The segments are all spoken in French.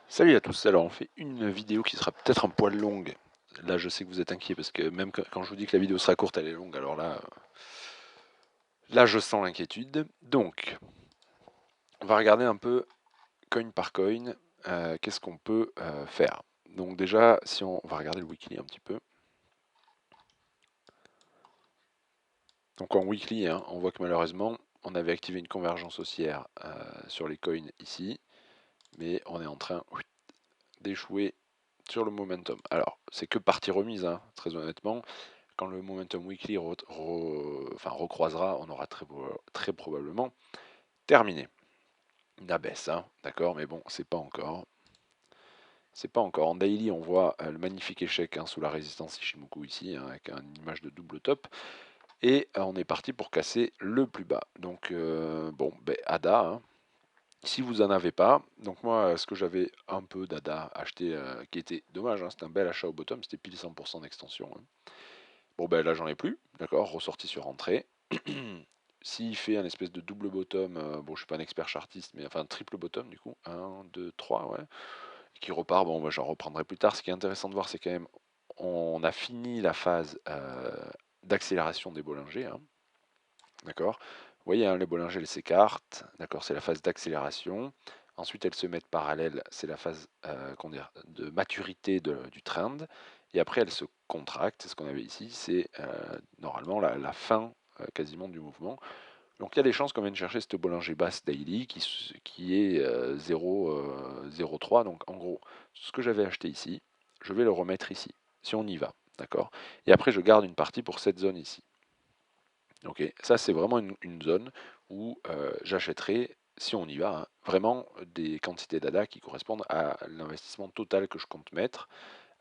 Salut à tous, alors on fait une vidéo qui sera peut-être un poil longue. Là je sais que vous êtes inquiets parce que même quand je vous dis que la vidéo sera courte elle est longue, alors là je sens l'inquiétude. Donc on va regarder un peu coin par coin, qu'est-ce qu'on peut faire. Donc déjà si on va regarder le weekly un petit peu. Donc en weekly on voit que malheureusement on avait activé une convergence haussière sur les coins ici, mais on est en train d'échouer sur le momentum. Alors c'est que partie remise très honnêtement. Quand le momentum weekly recroisera, on aura très probablement terminé la baisse, d'accord, mais bon, c'est pas encore. C'est pas encore. En daily, on voit le magnifique échec sous la résistance Ishimoku ici, avec une image de double top. Et on est parti pour casser le plus bas. Donc, bon, ADA, si vous en avez pas, donc moi, ce que j'avais un peu d'ADA acheté, qui était dommage, c'était un bel achat au bottom, c'était pile 100% d'extension. Bon, là, j'en ai plus, d'accord, ressorti sur entrée. S'il fait un espèce de double bottom, bon, je suis pas un expert chartiste, mais enfin, triple bottom, du coup, un 2 3 ouais, qui repart, bon, j'en reprendrai plus tard. Ce qui est intéressant de voir, c'est quand même, on a fini la phase d'accélération des Bollinger, d'accord. Vous voyez, les Bollinger, elles s'écartent, d'accord, c'est la phase d'accélération. Ensuite, elles se mettent parallèles, c'est la phase de maturité du trend. Et après, elles se contractent. C'est ce qu'on avait ici, c'est normalement la fin quasiment du mouvement. Donc il y a des chances qu'on vienne chercher cette Bollinger basse daily qui est 0,03. Donc en gros, ce que j'avais acheté ici, je vais le remettre ici, si on y va. D'accord. Et après, je garde une partie pour cette zone ici. Ok, ça c'est vraiment une zone où j'achèterai, si on y va, vraiment des quantités d'ADA qui correspondent à l'investissement total que je compte mettre.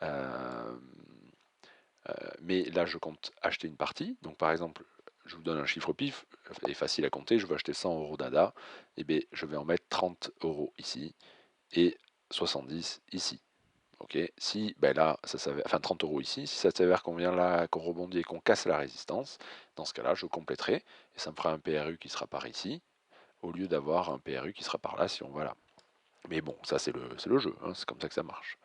Euh, mais là, je compte acheter une partie. Donc par exemple, je vous donne un chiffre pif, et facile à compter, je veux acheter 100 euros d'ADA, et bien je vais en mettre 30 euros ici et 70 ici. Ok, si là, ça s'avère, enfin 30 euros ici, si ça s'avère qu'on vient là, qu'on rebondit et qu'on casse la résistance, dans ce cas-là, je compléterai et ça me fera un PRU qui sera par ici, au lieu d'avoir un PRU qui sera par là si on va là. Mais bon, ça c'est le jeu, c'est comme ça que ça marche.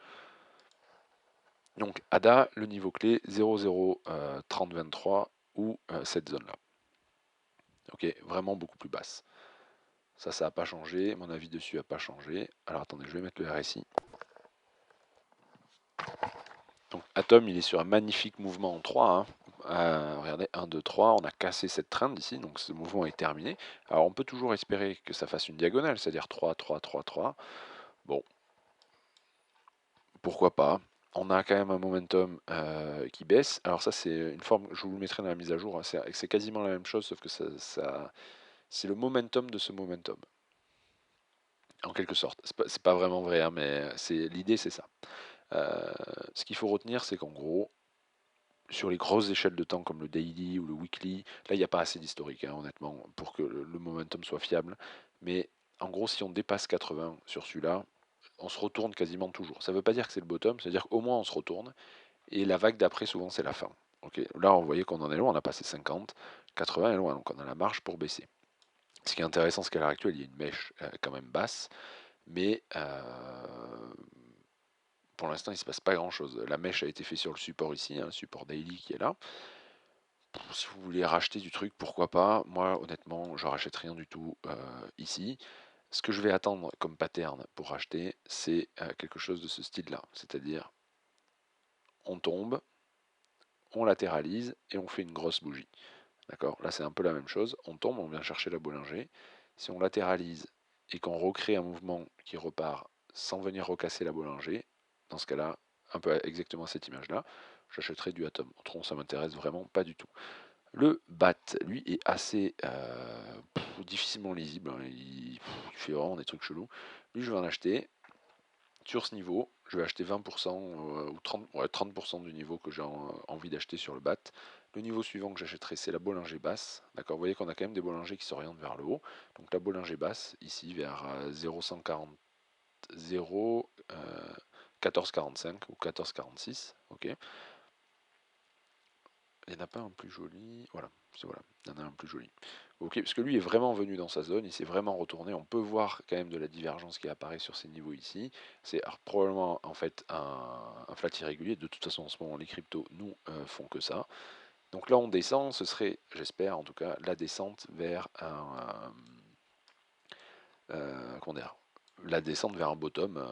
Donc ADA, le niveau clé 003023 ou cette zone-là. Ok, vraiment beaucoup plus basse. Ça n'a pas changé, mon avis dessus n'a pas changé. Alors attendez, je vais mettre le RSI. Donc Atom, il est sur un magnifique mouvement en 3. Regardez, 1, 2, 3, on a cassé cette trend ici, donc ce mouvement est terminé. Alors on peut toujours espérer que ça fasse une diagonale, c'est-à-dire 3, 3, 3, 3. Bon, pourquoi pas. On a quand même un momentum qui baisse. Alors ça c'est une forme, je vous le mettrai dans la mise à jour, c'est quasiment la même chose, sauf que c'est le momentum de ce momentum, en quelque sorte. C'est pas vraiment vrai, mais l'idée c'est ça. Ce qu'il faut retenir, c'est qu'en gros, sur les grosses échelles de temps comme le daily ou le weekly, là il n'y a pas assez d'historique, honnêtement, pour que le momentum soit fiable. Mais en gros, si on dépasse 80 sur celui-là, on se retourne quasiment toujours. Ça ne veut pas dire que c'est le bottom, c'est-à-dire qu'au moins on se retourne. Et la vague d'après, souvent, c'est la fin. Ok, là, on voyait qu'on en est loin, on a passé 50, 80 est loin, donc on a la marge pour baisser. Ce qui est intéressant, c'est qu'à l'heure actuelle, il y a une mèche quand même basse, mais pour l'instant, il ne se passe pas grand-chose. La mèche a été faite sur le support ici, le support daily qui est là. Si vous voulez racheter du truc, pourquoi pas. Moi, honnêtement, je rachète rien du tout ici. Ce que je vais attendre comme pattern pour racheter, c'est quelque chose de ce style-là. C'est-à-dire, on tombe, on latéralise et on fait une grosse bougie. D'accord. Là, c'est un peu la même chose. On tombe, on vient chercher la Bollinger. Si on latéralise et qu'on recrée un mouvement qui repart sans venir recasser la Bollinger, dans ce cas-là, un peu exactement cette image-là, j'achèterai du Atom. Autrement, ça m'intéresse vraiment pas du tout. Le BAT, lui, est assez difficilement lisible. Il fait vraiment des trucs chelous. Lui, je vais en acheter. Sur ce niveau, je vais acheter 20% ou 30% du niveau que j'ai envie d'acheter sur le BAT. Le niveau suivant que j'achèterai, c'est la Bollinger basse. D'accord, vous voyez qu'on a quand même des Bollinger qui s'orientent vers le haut. Donc la Bollinger basse, ici, vers 0,140, 0, 14,45 ou 14,46. Ok. Il n'y en a pas un plus joli. Voilà, il y en a un plus joli. Ok, parce que lui est vraiment venu dans sa zone, il s'est vraiment retourné. On peut voir quand même de la divergence qui apparaît sur ces niveaux ici. C'est probablement en fait un flat irrégulier. De toute façon, en ce moment, les cryptos nous font que ça. Donc là, on descend. Ce serait, j'espère en tout cas, la descente vers comment dire, la descente vers un bottom,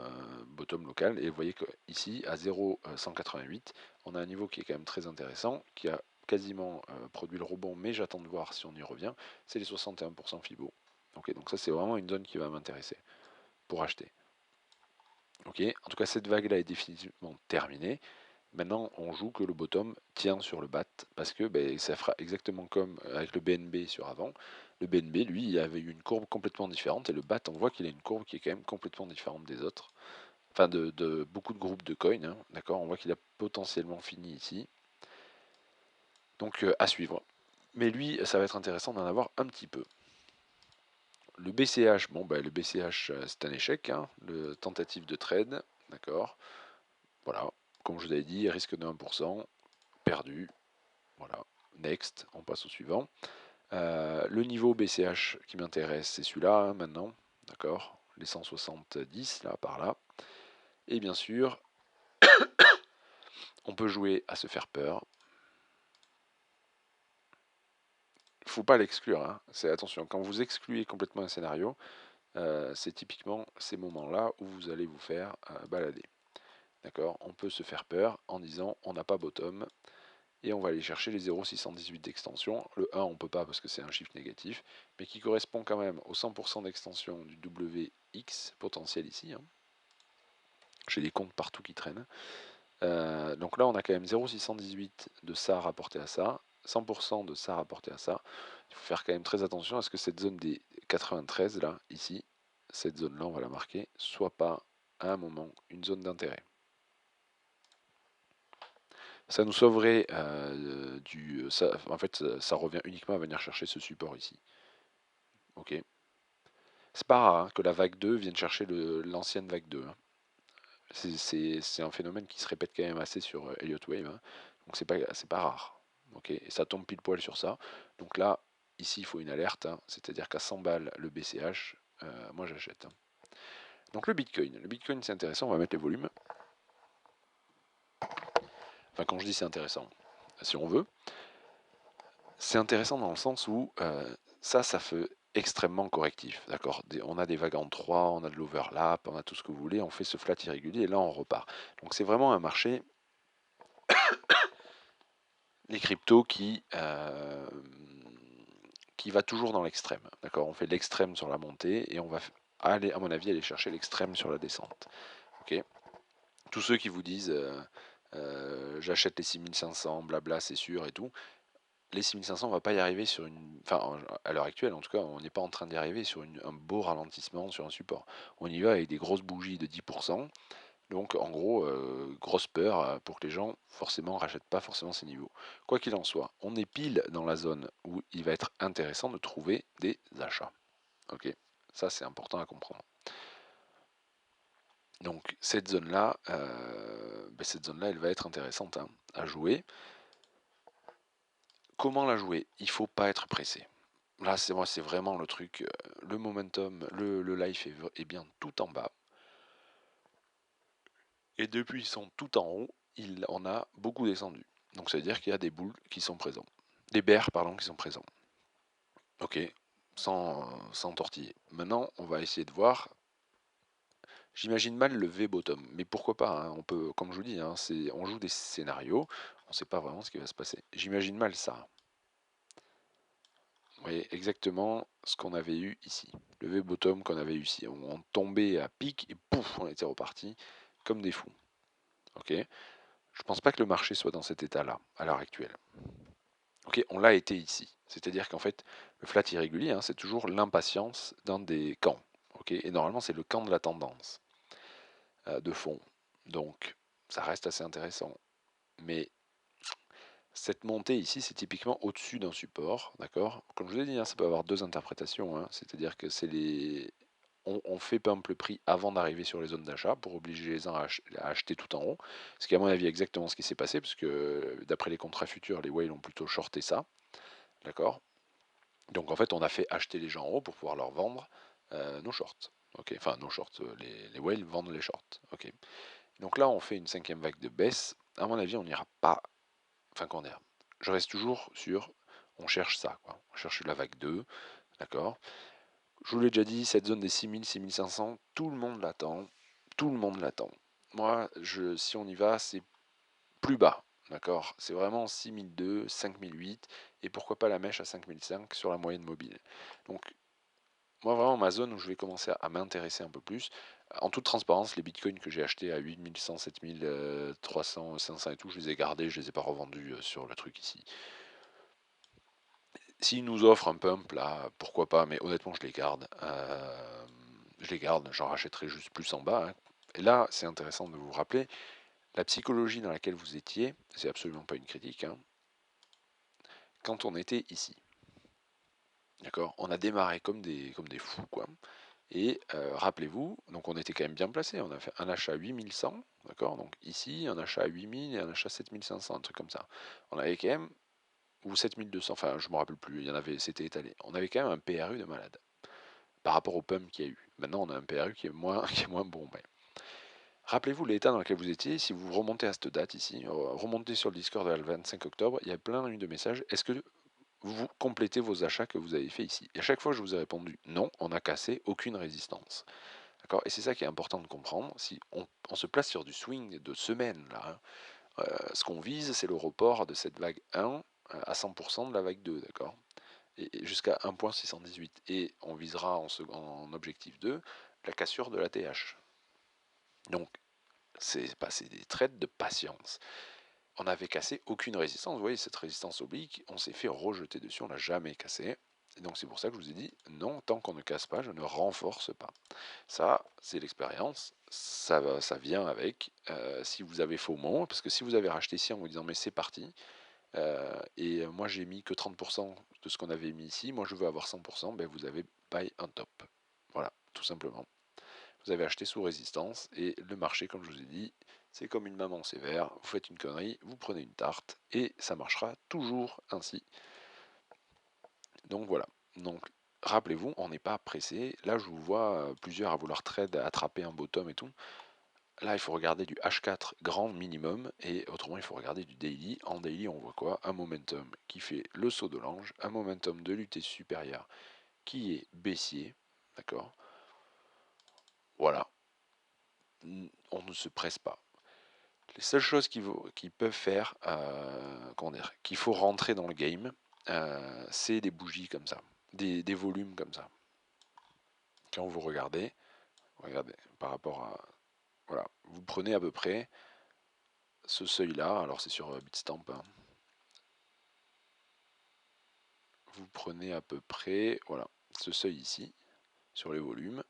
bottom local. Et vous voyez qu'ici, à 0,188, on a un niveau qui est quand même très intéressant, qui a quasiment produit le rebond, mais j'attends de voir si on y revient. C'est les 61% Fibo. Ok, donc ça c'est vraiment une zone qui va m'intéresser pour acheter. Ok, en tout cas cette vague là est définitivement terminée. Maintenant, on joue que le bottom tient sur le bat parce que ben, ça fera exactement comme avec le BNB sur avant. Le BNB, lui, il avait eu une courbe complètement différente et le bat, on voit qu'il a une courbe qui est quand même complètement différente des autres. Enfin, de beaucoup de groupes de coins, hein, d'accord. On voit qu'il a potentiellement fini ici. Donc, à suivre. Mais lui, ça va être intéressant d'en avoir un petit peu. Le BCH, bon, ben, le BCH, c'est un échec, hein, le tentative de trade, d'accord. Voilà, comme je vous avais dit, risque de 1%, perdu. Voilà, next, on passe au suivant. Le niveau BCH qui m'intéresse, c'est celui-là hein, maintenant, d'accord. Les 170 là, par là. Et bien sûr, on peut jouer à se faire peur. Il ne faut pas l'exclure. Hein. C'est attention, quand vous excluez complètement un scénario, c'est typiquement ces moments-là où vous allez vous faire balader. D'accord. On peut se faire peur en disant on n'a pas bottom. Et on va aller chercher les 0,618 d'extension. Le 1, on ne peut pas parce que c'est un chiffre négatif, mais qui correspond quand même au 100% d'extension du WX potentiel ici. Hein. J'ai des comptes partout qui traînent. Donc là, on a quand même 0,618 de ça rapporté à ça, 100% de ça rapporté à ça. Il faut faire quand même très attention à ce que cette zone des 93, là, ici, cette zone-là, on va la marquer, soit pas à un moment une zone d'intérêt. Ça nous sauverait en fait, ça revient uniquement à venir chercher ce support ici. Ok. C'est pas rare hein, que la vague 2 vienne chercher l'ancienne vague 2. Hein. C'est un phénomène qui se répète quand même assez sur Elliott Wave. Hein. Donc c'est pas rare. Ok. Et ça tombe pile poil sur ça. Donc là, ici, il faut une alerte. Hein. C'est-à-dire qu'à 100 balles le BCH, moi j'achète. Hein. Donc le Bitcoin. Le Bitcoin, c'est intéressant. On va mettre les volumes. Enfin, quand je dis c'est intéressant, si on veut. C'est intéressant dans le sens où ça fait extrêmement correctif, d'accord. On a des vagues en 3, on a de l'overlap, on a tout ce que vous voulez, on fait ce flat irrégulier et là on repart. Donc c'est vraiment un marché, les cryptos qui va toujours dans l'extrême, d'accord. On fait l'extrême sur la montée et on va aller, à mon avis, aller chercher l'extrême sur la descente. Ok. Tous ceux qui vous disent j'achète les 6500, blabla, c'est sûr et tout. Les 6500, on va pas y arriver sur une. Enfin, à l'heure actuelle, en tout cas, on n'est pas en train d'y arriver sur un beau ralentissement sur un support. On y va avec des grosses bougies de 10%. Donc, en gros, grosse peur pour que les gens, forcément, rachètent pas forcément ces niveaux. Quoi qu'il en soit, on est pile dans la zone où il va être intéressant de trouver des achats. Ok, ça c'est important à comprendre. Donc, cette zone-là, elle va être intéressante hein, à jouer. Comment la jouer? Il faut pas être pressé. Là, c'est vraiment le truc. Le momentum, le life est bien tout en bas. Et depuis son tout en haut, il en a beaucoup descendu. Donc ça veut dire qu'il y a des boules qui sont présents. Des bears, pardon, qui sont présents. Ok, sans tortiller. Maintenant, on va essayer de voir. J'imagine mal le V-bottom, mais pourquoi pas hein, on peut, comme je vous dis, hein, on joue des scénarios, on ne sait pas vraiment ce qui va se passer. J'imagine mal ça. Vous voyez exactement ce qu'on avait eu ici. Le V-bottom qu'on avait eu ici. On tombait à pic et pouf, on était reparti comme des fous. Ok. Je pense pas que le marché soit dans cet état-là à l'heure actuelle. Ok, on l'a été ici. C'est-à-dire qu'en fait, le flat irrégulier, hein, c'est toujours l'impatience dans des camps. Ok, et normalement, c'est le camp de la tendance de fond. Donc, ça reste assez intéressant. Mais cette montée ici, c'est typiquement au-dessus d'un support, d'accord. Comme je vous ai dit, hein, ça peut avoir deux interprétations. Hein. C'est-à-dire que on fait pump le prix avant d'arriver sur les zones d'achat pour obliger les gens à acheter tout en haut. Ce qui est à mon avis exactement ce qui s'est passé, parce que d'après les contrats futurs, les whales ont plutôt shorté ça, d'accord. Donc en fait, on a fait acheter les gens en haut pour pouvoir leur vendre nos shorts. Ok, enfin nos shorts, les whales vendent les shorts. Ok. Donc là, on fait une cinquième vague de baisse. À mon avis, on n'ira pas. Enfin, qu'on est. Je reste toujours sur. On cherche ça, quoi. On cherche la vague 2, d'accord. Je vous l'ai déjà dit, cette zone des 6000, 6500, tout le monde l'attend. Tout le monde l'attend. Moi, si on y va, c'est plus bas, d'accord. C'est vraiment 6002, 5008, et pourquoi pas la mèche à 5005 sur la moyenne mobile. Donc, moi, vraiment, ma zone où je vais commencer à m'intéresser un peu plus, en toute transparence, les bitcoins que j'ai achetés à 8100, 7300, 500 et tout, je les ai gardés, je les ai pas revendus sur le truc ici. S'ils nous offrent un pump là, pourquoi pas, mais honnêtement, je les garde. Je les garde, j'en rachèterai juste plus en bas, hein. Et là, c'est intéressant de vous rappeler, la psychologie dans laquelle vous étiez, c'est absolument pas une critique, hein, quand on était ici. D'accord. On a démarré comme des fous, quoi. Et rappelez-vous, donc on était quand même bien placé. On a fait un achat à 8100, d'accord. Donc ici, un achat à 8000 et un achat à 7500, un truc comme ça. On avait quand même, ou 7200, enfin je me rappelle plus, il y en avait, c'était étalé. On avait quand même un PRU de malade par rapport au pump qu'il y a eu. Maintenant, on a un PRU qui est moins, qui est moins bon. Mais rappelez-vous l'état dans lequel vous étiez. Si vous remontez à cette date ici, remontez sur le Discord le 25 octobre, il y a plein de messages. Est-ce que vous complétez vos achats que vous avez fait ici? Et à chaque fois, je vous ai répondu non, on n'a cassé aucune résistance. D'accord. Et c'est ça qui est important de comprendre. Si on se place sur du swing de semaine, là, hein, ce qu'on vise, c'est le report de cette vague 1 à 100% de la vague 2, d'accord, et jusqu'à 1.618. Et on visera en objectif 2 la cassure de la TH. Donc, c'est des trades de patience. On n'avait cassé aucune résistance. Vous voyez, cette résistance oblique, on s'est fait rejeter dessus, on l'a jamais cassé. Et donc c'est pour ça que je vous ai dit, non, tant qu'on ne casse pas, je ne renforce pas. Ça, c'est l'expérience, ça vient avec. Si vous avez faux mot, parce que si vous avez racheté ici en vous disant mais c'est parti, et moi j'ai mis que 30% de ce qu'on avait mis ici, moi je veux avoir 100%, ben vous avez buy un top. Voilà, tout simplement. Vous avez acheté sous résistance, et le marché, comme je vous ai dit, c'est comme une maman sévère, vous faites une connerie, vous prenez une tarte, et ça marchera toujours ainsi. Donc voilà. Donc rappelez-vous, on n'est pas pressé. Là, je vous vois plusieurs à vouloir trade, attraper un bottom et tout. Là, il faut regarder du H4 grand minimum, et autrement, il faut regarder du daily. En daily, on voit quoi? Un momentum qui fait le saut de l'ange, un momentum de l'UT supérieur qui est baissier, d'accord. Voilà, on ne se presse pas. Les seules choses qui peuvent faire, comment dire, qu'il faut rentrer dans le game, c'est des bougies comme ça, des volumes comme ça. Quand vous regardez par rapport à, voilà, vous prenez à peu près ce seuil-là, alors c'est sur Bitstamp, hein. Vous prenez à peu près, voilà, ce seuil ici, sur les volumes.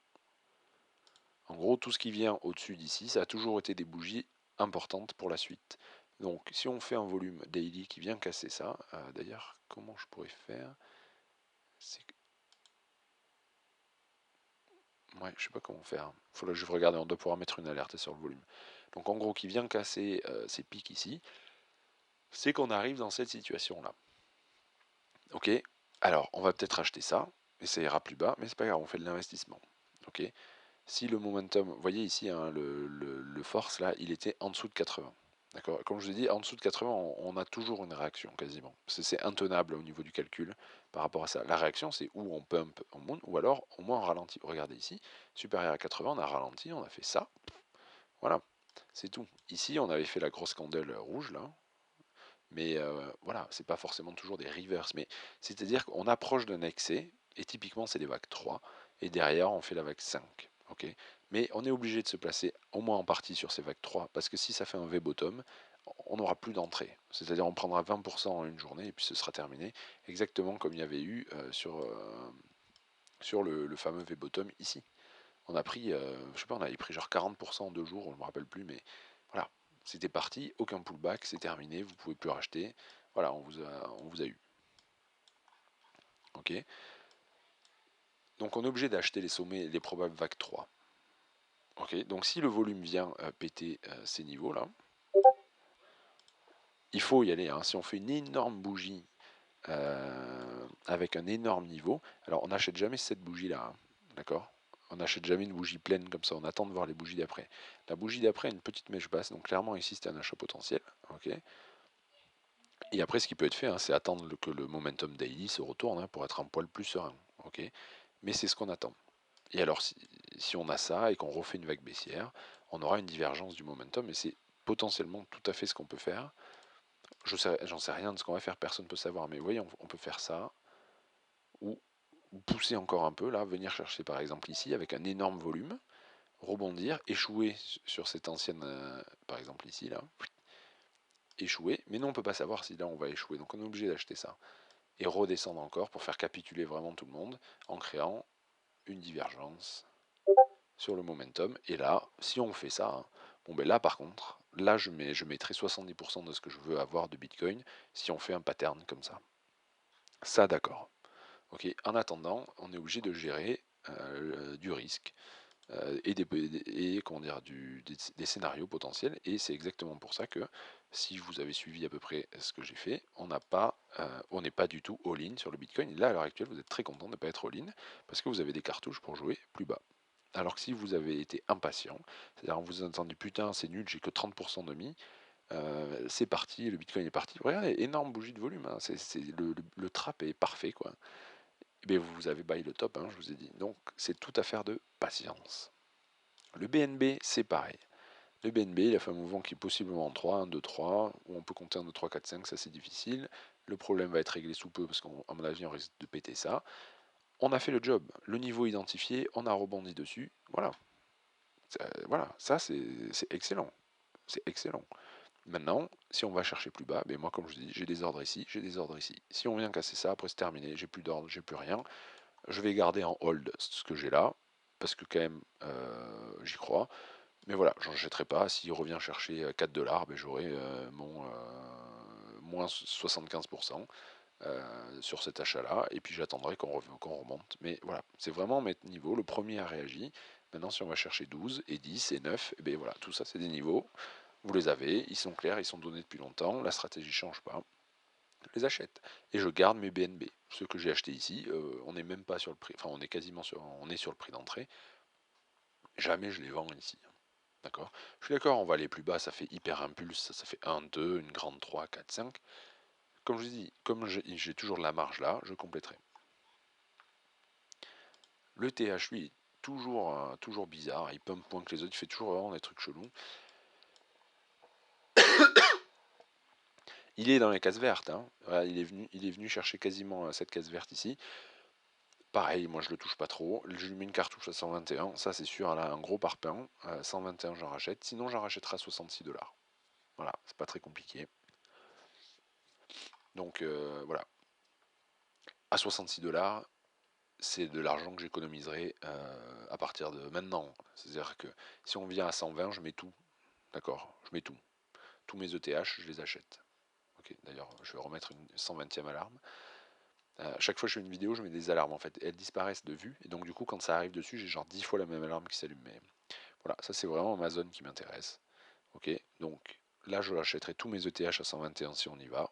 En gros, tout ce qui vient au-dessus d'ici, ça a toujours été des bougies importantes pour la suite. Donc, si on fait un volume daily qui vient casser ça, d'ailleurs, comment je pourrais faire? Ouais, je sais pas comment faire. Faudra que je regarde, on doit pouvoir mettre une alerte sur le volume. Donc, en gros, qui vient casser ces pics ici, c'est qu'on arrive dans cette situation-là. Ok, alors on va peut-être acheter ça, et ça ira plus bas, mais c'est pas grave, on fait de l'investissement. Ok, si le momentum, vous voyez ici, hein, le force là, il était en dessous de 80. D'accord. Comme je vous ai dit, en dessous de 80, on a toujours une réaction quasiment. C'est intenable au niveau du calcul par rapport à ça. La réaction, c'est où on pump, on monte, ou alors au moins on ralentit. Regardez ici, supérieur à 80, on a ralenti, on a fait ça. Voilà, c'est tout. Ici, on avait fait la grosse candelle rouge là, mais voilà, c'est pas forcément toujours des reverse, mais c'est-à-dire qu'on approche d'un excès, et typiquement c'est les vagues 3, et derrière on fait la vague 5. Ok, mais on est obligé de se placer au moins en partie sur ces vagues 3, parce que si ça fait un V-bottom, on n'aura plus d'entrée. C'est-à-dire on prendra 20% en une journée, et puis ce sera terminé, exactement comme il y avait eu sur le fameux V-bottom ici. On a pris, je sais pas, on avait pris genre 40% en 2 jours, on ne me rappelle plus, mais voilà, c'était parti, aucun pullback, c'est terminé, vous pouvez plus racheter. Voilà, on vous a eu. Ok. Donc on est obligé d'acheter les sommets, les probables vagues 3. Ok. Donc si le volume vient péter ces niveaux-là, il faut y aller, hein. Si on fait une énorme bougie avec un énorme niveau. Alors on n'achète jamais cette bougie-là, hein, d'accord? On n'achète jamais une bougie pleine comme ça, on attend de voir les bougies d'après. La bougie d'après a une petite mèche basse, donc clairement ici c'est un achat potentiel. Ok. Et après ce qui peut être fait, hein, c'est attendre que le momentum daily se retourne, hein, pour être un poil plus serein. Ok. Mais c'est ce qu'on attend. Et alors si on a ça et qu'on refait une vague baissière, on aura une divergence du momentum et c'est potentiellement tout à fait ce qu'on peut faire. J'en sais rien de ce qu'on va faire, personne ne peut savoir, mais vous voyez, on peut faire ça, ou pousser encore un peu, là, venir chercher par exemple ici avec un énorme volume, rebondir, échouer sur cette ancienne, par exemple ici, là, échouer, mais non, on ne peut pas savoir si là on va échouer, donc on est obligé d'acheter ça. Et redescendre encore pour faire capituler vraiment tout le monde en créant une divergence sur le momentum. Et là, si on fait ça, hein, bon ben là par contre, là je mettrai 70% de ce que je veux avoir de Bitcoin si on fait un pattern comme ça. Ça d'accord. Ok. En attendant, on est obligé de gérer du risque et comment dire, des scénarios potentiels. Et c'est exactement pour ça que si vous avez suivi à peu près ce que j'ai fait, on n'est pas du tout all-in sur le Bitcoin. Et là, à l'heure actuelle, vous êtes très content de ne pas être all-in parce que vous avez des cartouches pour jouer plus bas. Alors que si vous avez été impatient, c'est-à-dire vous avez entendu putain c'est nul, j'ai que 30% de mis, c'est parti, le Bitcoin est parti. Regardez, énorme bougie de volume, hein, le trap est parfait quoi. Et bien vous avez bail le top, hein, je vous ai dit. Donc c'est tout affaire de patience. Le BNB c'est pareil. Le BNB il a fait un mouvement qui est possiblement en 3, 1, 2, 3, où on peut compter 1, 2, 3, 4, 5, ça c'est difficile. Le problème va être réglé sous peu parce qu'à mon avis on risque de péter ça. On a fait le job, le niveau identifié, on a rebondi dessus, voilà. Voilà, ça c'est excellent. C'est excellent. Maintenant, si on va chercher plus bas, ben moi comme je dis, j'ai des ordres ici, j'ai des ordres ici. Si on vient casser ça, après c'est terminé, j'ai plus d'ordre, j'ai plus rien. Je vais garder en hold ce que j'ai là, parce que quand même j'y crois. Mais voilà, j'en jetterai pas. S'il revient chercher 4 dollars, ben j'aurai mon moins 75% sur cet achat-là, et puis j'attendrai qu'on remonte. Mais voilà, c'est vraiment mes niveaux. Le premier a réagi. Maintenant, si on va chercher 12 et 10 et 9, et bien voilà, tout ça, c'est des niveaux. Vous les avez, ils sont clairs, ils sont donnés depuis longtemps, la stratégie ne change pas. Je les achète. Et je garde mes BNB. Ceux que j'ai achetés ici, on n'est même pas sur le prix, enfin on est quasiment sur le prix d'entrée. Jamais je les vends ici. D'accord. Je suis d'accord, on va aller plus bas, ça fait hyper impulse, ça fait 1, 2, une grande 3, 4, 5. Comme je dis, comme j'ai toujours de la marge là, je compléterai. Le TH, lui, est toujours bizarre, il pump moins que les autres, il fait toujours vraiment des trucs chelous. Il est dans les cases vertes, hein. Voilà, il est venu chercher quasiment cette case verte ici. Pareil, moi je le touche pas trop. Je lui mets une cartouche à 121, ça c'est sûr, là un gros parpaing. 121 j'en rachète, sinon j'en rachèterai à 66 dollars. Voilà, c'est pas très compliqué. Donc voilà, à 66 dollars, c'est de l'argent que j'économiserai à partir de maintenant. C'est-à-dire que si on vient à 120, je mets tout. D'accord, je mets tout. Tous mes ETH, je les achète. Ok, d'ailleurs, je vais remettre une 120e alarme. Chaque fois que je fais une vidéo, je mets des alarmes en fait. Elles disparaissent de vue. Et donc, du coup, quand ça arrive dessus, j'ai genre 10 fois la même alarme qui s'allume. Mais voilà, ça c'est vraiment ma zone qui m'intéresse. Ok, donc là, je rachèterai tous mes ETH à 121 si on y va.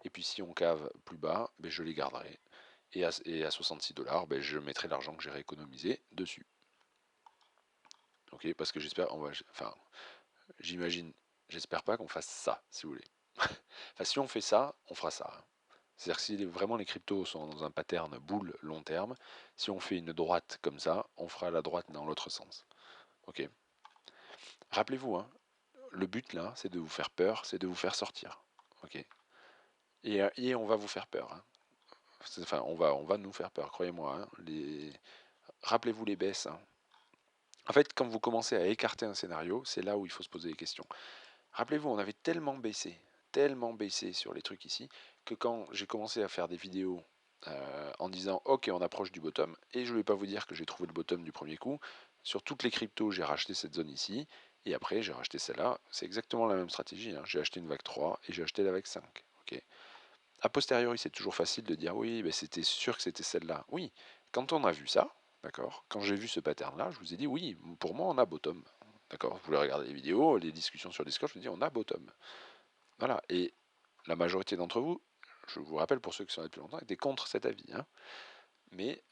Et puis, si on cave plus bas, ben, je les garderai. Et à 66 dollars, ben, je mettrai l'argent que j'ai rééconomisé dessus. Ok, parce que j'espère, enfin, j'imagine, j'espère pas qu'on fasse ça, si vous voulez. Enfin, si on fait ça, on fera ça, hein. C'est-à-dire que si vraiment les cryptos sont dans un pattern boule long terme, si on fait une droite comme ça, on fera la droite dans l'autre sens. Ok. Rappelez-vous, hein, le but là, c'est de vous faire peur, c'est de vous faire sortir. Ok. Et on va vous faire peur, hein. Enfin, on va nous faire peur, croyez-moi, hein. Rappelez-vous les baisses, hein. En fait, quand vous commencez à écarter un scénario, c'est là où il faut se poser des questions. Rappelez-vous, on avait tellement baissé sur les trucs ici, que quand j'ai commencé à faire des vidéos en disant ok on approche du bottom, et je ne vais pas vous dire que j'ai trouvé le bottom du premier coup, sur toutes les cryptos j'ai racheté cette zone ici, et après j'ai racheté celle-là, c'est exactement la même stratégie, hein. J'ai acheté une vague 3 et j'ai acheté la vague 5. Ok. A posteriori c'est toujours facile de dire oui ben c'était sûr que c'était celle-là. Oui, quand on a vu ça, d'accord, quand j'ai vu ce pattern-là, je vous ai dit oui, pour moi on a bottom. D'accord, vous pouvez regarder les vidéos, les discussions sur Discord, je vous dis on a bottom. Voilà, et la majorité d'entre vous, je vous rappelle pour ceux qui sont là depuis longtemps, étaient contre cet avis. Hein. Mais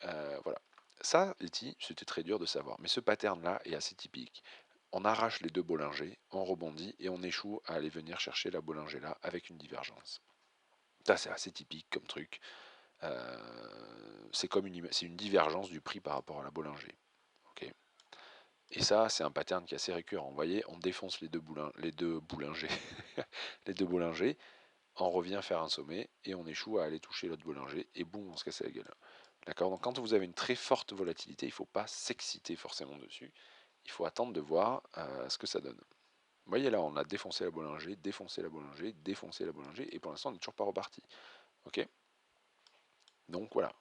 voilà. Ça, Letty, c'était très dur de savoir. Mais ce pattern-là est assez typique. On arrache les deux Bollinger, on rebondit et on échoue à aller venir chercher la Bollinger là avec une divergence. Ça, c'est assez typique comme truc. C'est comme une divergence du prix par rapport à la Bollinger. Okay. Et ça, c'est un pattern qui est assez récurrent. Vous voyez, on défonce les deux Boulingers, les deux Bollinger, on revient faire un sommet et on échoue à aller toucher l'autre Bollinger et boum, on se casse la gueule. D'accord. Donc quand vous avez une très forte volatilité, il ne faut pas s'exciter forcément dessus. Il faut attendre de voir ce que ça donne. Vous voyez là, on a défoncé la Bollinger, défoncé la Bollinger, défoncé la Bollinger, et pour l'instant, on n'est toujours pas reparti. Ok. Donc voilà.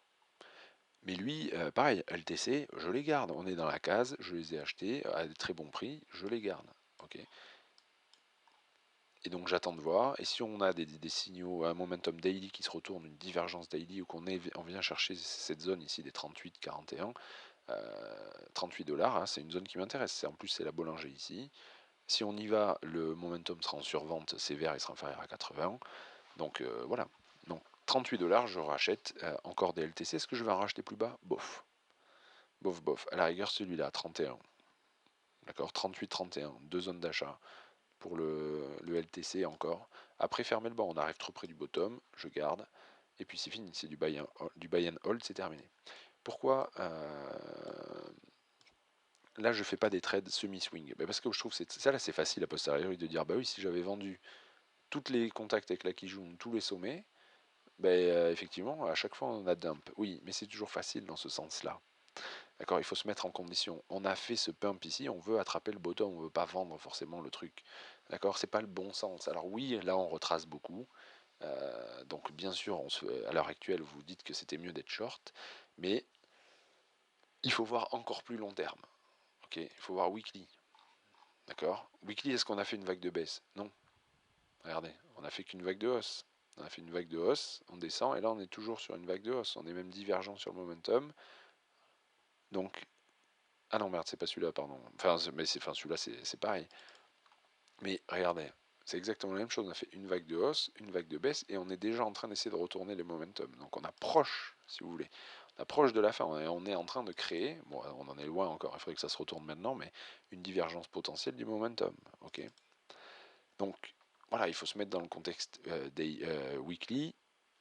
Mais lui, pareil, LTC, je les garde. On est dans la case, je les ai achetés à de très bons prix, je les garde. Ok. Et donc j'attends de voir. Et si on a des signaux, un momentum daily qui se retourne, une divergence daily, ou on vient chercher cette zone ici des 38-41, 38 dollars, hein, c'est une zone qui m'intéresse. En plus, c'est la Bollinger ici. Si on y va, le momentum sera en survente sévère, il sera inférieur à 80. Donc voilà. Donc 38 dollars, je rachète encore des LTC. Est-ce que je vais en racheter plus bas? Bof. Bof, bof. À la rigueur, celui-là, 31. D'accord, 38-31, deux zones d'achat pour le LTC encore. Après, fermer le banc, on arrive trop près du bottom, je garde. Et puis c'est fini, c'est du buy and hold, c'est terminé. Pourquoi là je fais pas des trades semi-swing? Parce que je trouve que ça là c'est facile a posteriori de dire bah oui, si j'avais vendu toutes les contacts avec la Kijun, tous les sommets, effectivement à chaque fois on a dump. Oui, mais c'est toujours facile dans ce sens-là. D'accord, il faut se mettre en condition. On a fait ce pump ici, on veut attraper le bottom, on veut pas vendre forcément le truc. D'accord, c'est pas le bon sens. Alors oui, là on retrace beaucoup. Donc bien sûr, à l'heure actuelle, vous dites que c'était mieux d'être short, mais il faut voir encore plus long terme. Ok, il faut voir weekly. D'accord. Weekly, est-ce qu'on a fait une vague de baisse? Non. Regardez, on a fait qu'une vague de hausse. On a fait une vague de hausse, on descend, et là on est toujours sur une vague de hausse. On est même divergent sur le momentum. Donc, ah non merde, c'est pas celui-là, pardon. Enfin celui-là c'est pareil. Mais regardez, c'est exactement la même chose. On a fait une vague de hausse, une vague de baisse, et on est déjà en train d'essayer de retourner les momentum. Donc on approche, si vous voulez, on approche de la fin. On est en train de créer, bon, on en est loin encore, il faudrait que ça se retourne maintenant, mais une divergence potentielle du momentum. Ok. Donc voilà, il faut se mettre dans le contexte des weekly.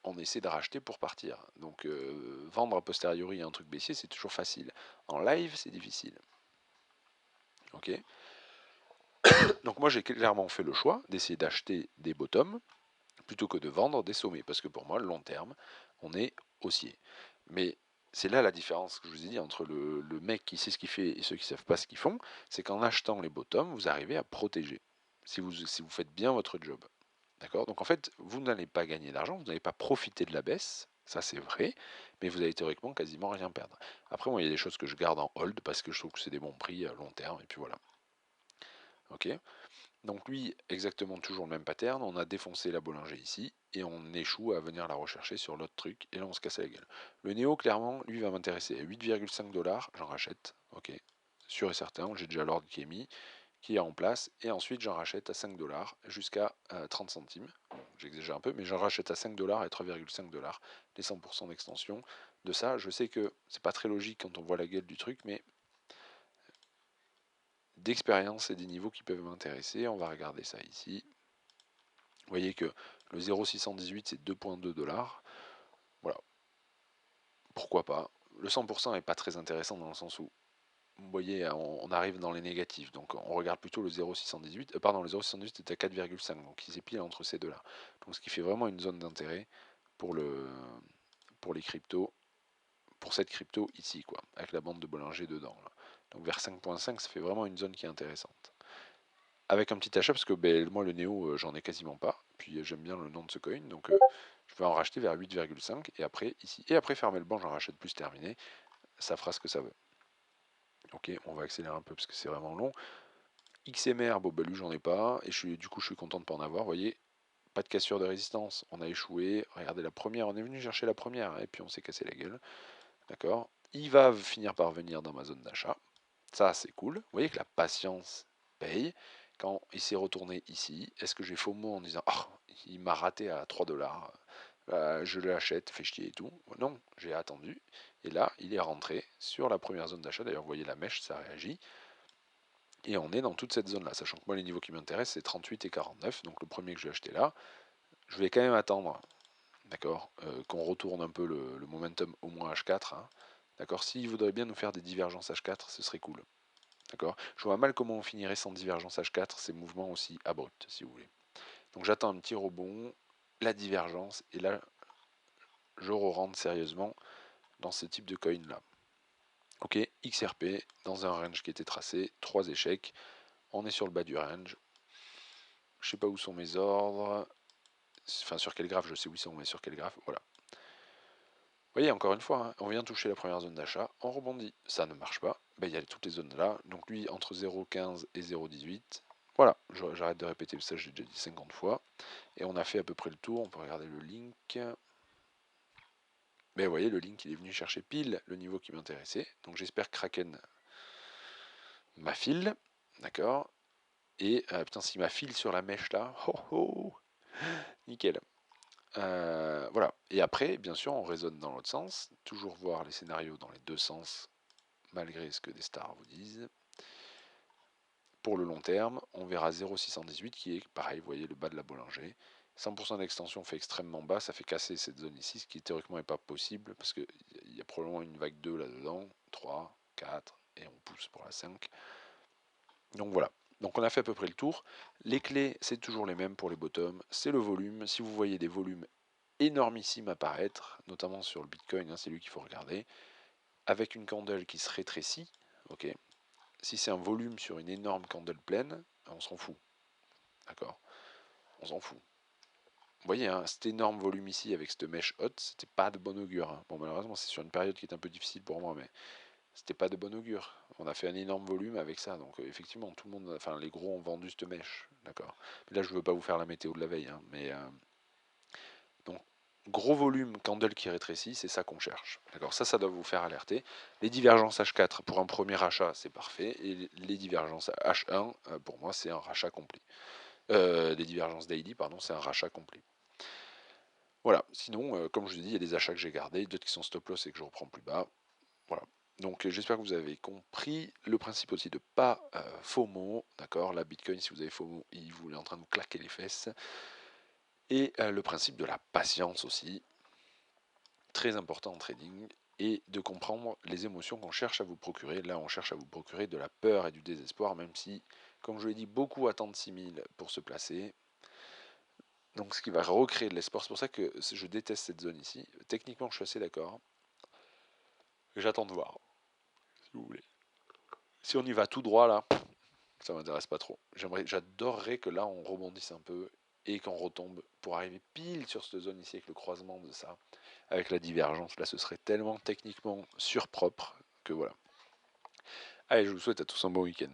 On essaie de racheter pour partir. Donc vendre a posteriori un truc baissier, c'est toujours facile. En live, c'est difficile. Ok. Donc moi j'ai clairement fait le choix d'essayer d'acheter des bottoms plutôt que de vendre des sommets, parce que pour moi, le long terme, on est haussier. Mais c'est là la différence que je vous ai dit entre le mec qui sait ce qu'il fait et ceux qui ne savent pas ce qu'ils font, c'est qu'en achetant les bottoms, vous arrivez à protéger, si vous faites bien votre job. D'accord. Donc en fait, vous n'allez pas gagner d'argent, vous n'allez pas profiter de la baisse, ça c'est vrai, mais vous allez théoriquement quasiment rien perdre. Après, moi, il y a des choses que je garde en hold parce que je trouve que c'est des bons prix à long terme, et puis voilà. Ok. Donc lui, exactement toujours le même pattern, on a défoncé la Bollinger ici, et on échoue à venir la rechercher sur l'autre truc, et là on se casse la gueule. Le Néo, clairement, lui va m'intéresser à 8,5 dollars, j'en rachète, ok, sûr et certain, j'ai déjà l'ordre qui est en place, et ensuite j'en rachète à 5 dollars jusqu'à 30 centimes, j'exagère un peu, mais j'en rachète à 5 dollars et 3,5 dollars, les 100% d'extension. De ça, je sais que c'est pas très logique quand on voit la gueule du truc, mais d'expérience et des niveaux qui peuvent m'intéresser. On va regarder ça ici. Vous voyez que le 0,618 c'est 2,2 dollars. Voilà. Pourquoi pas. Le 100% n'est pas très intéressant dans le sens où, vous voyez, on arrive dans les négatifs. Donc on regarde plutôt le 0,618. Pardon, le 0,618 est à 4,5. Donc il s'est pile entre ces deux-là. Donc ce qui fait vraiment une zone d'intérêt pour, pour les cryptos. Pour cette crypto ici, quoi. Avec la bande de Bollinger dedans. Là. Donc vers 5,5, ça fait vraiment une zone qui est intéressante. Avec un petit achat, parce que moi le Néo, j'en ai quasiment pas. Puis j'aime bien le nom de ce coin, donc je vais en racheter vers 8,5 et après ici. Et après fermer le banc, j'en rachète plus terminé. Ça fera ce que ça veut. Ok, on va accélérer un peu parce que c'est vraiment long. XMR, bon bah lui j'en ai pas, et du coup je suis content de pas en avoir. Vous voyez, pas de cassure de résistance, on a échoué. Regardez la première, on est venu chercher la première, et puis on s'est cassé la gueule. D'accord. Il va finir par venir dans ma zone d'achat. Ça, c'est cool. Vous voyez que la patience paye. Quand il s'est retourné ici, est-ce que j'ai FOMO en disant oh, il m'a raté à 3 dollars? je l'achète, fait chier et tout. Non, j'ai attendu. Et là, il est rentré sur la première zone d'achat. D'ailleurs, vous voyez la mèche, ça réagit. Et on est dans toute cette zone-là, sachant que moi, les niveaux qui m'intéressent, c'est 38 et 49. Donc le premier que je vais acheter là, je vais quand même attendre, d'accord, qu'on retourne un peu le momentum au moins H4. Hein, d'accord, s'il voudrait bien nous faire des divergences H4, ce serait cool. D'accord, je vois mal comment on finirait sans divergence H4, ces mouvements aussi abrupts, si vous voulez. Donc j'attends un petit rebond, la divergence, et là, je re-rentre sérieusement dans ce type de coin là. Ok, XRP, dans un range qui était tracé, 3 échecs, on est sur le bas du range. Je sais pas où sont mes ordres, enfin sur quel graphe, je sais où ils sont, mais sur quel graphe, voilà. Vous voyez, encore une fois, hein, on vient toucher la première zone d'achat, on rebondit, ça ne marche pas, ben, il y a toutes les zones là, donc lui entre 0,15 et 0,18, voilà, j'arrête de répéter, ça j'ai déjà dit 50 fois, et on a fait à peu près le tour, on peut regarder le link. Mais vous voyez, le link, il est venu chercher pile le niveau qui m'intéressait. Donc j'espère que Kraken m'affile. D'accord. Et putain, s'il m'affile sur la mèche là, oh oh, nickel. Voilà. Et après, bien sûr, on raisonne dans l'autre sens. Toujours voir les scénarios dans les deux sens, malgré ce que des stars vous disent. Pour le long terme, on verra 0,618 qui est pareil, vous voyez le bas de la Bollinger. 100% d'extension fait extrêmement bas, ça fait casser cette zone ici, ce qui théoriquement n'est pas possible, parce qu'il y a probablement une vague 2 là-dedans, 3, 4, et on pousse pour la 5. Donc voilà, donc on a fait à peu près le tour. Les clés, c'est toujours les mêmes pour les bottoms, c'est le volume. Si vous voyez des volumes énormissimes apparaître, notamment sur le Bitcoin, hein, c'est lui qu'il faut regarder, avec une candle qui se rétrécit, ok. Si c'est un volume sur une énorme candle pleine, on s'en fout. D'accord, on s'en fout. Vous voyez, hein, cet énorme volume ici avec cette mèche haute, c'était pas de bon augure. Hein. Bon, malheureusement, c'est sur une période qui est un peu difficile pour moi, mais c'était pas de bon augure. On a fait un énorme volume avec ça, donc effectivement, tout le monde, enfin les gros ont vendu cette mèche, d'accord. Là, je veux pas vous faire la météo de la veille, hein, mais donc gros volume, candle qui rétrécit, c'est ça qu'on cherche, d'accord. Ça doit vous faire alerter. Les divergences H4 pour un premier rachat, c'est parfait, et les divergences H1, pour moi, c'est un rachat complet. Les divergences daily, pardon, c'est un rachat complet. Voilà, sinon, comme je vous ai dit, il y a des achats que j'ai gardés, d'autres qui sont stop loss et que je reprends plus bas. Voilà. Donc j'espère que vous avez compris le principe aussi de pas FOMO, d'accord. La Bitcoin, si vous avez FOMO, il vous est en train de vous claquer les fesses. Et le principe de la patience aussi, très important en trading, et de comprendre les émotions qu'on cherche à vous procurer. Là, on cherche à vous procurer de la peur et du désespoir, même si, comme je l'ai dit, beaucoup attendent 6000 pour se placer. Donc ce qui va recréer de l'espoir, c'est pour ça que je déteste cette zone ici. Techniquement, je suis assez d'accord. J'attends de voir, si vous voulez. Si on y va tout droit là, ça m'intéresse pas trop. J'adorerais que là on rebondisse un peu et qu'on retombe pour arriver pile sur cette zone ici avec le croisement de ça, avec la divergence. Là, ce serait tellement techniquement surpropre que voilà. Allez, je vous souhaite à tous un bon week-end.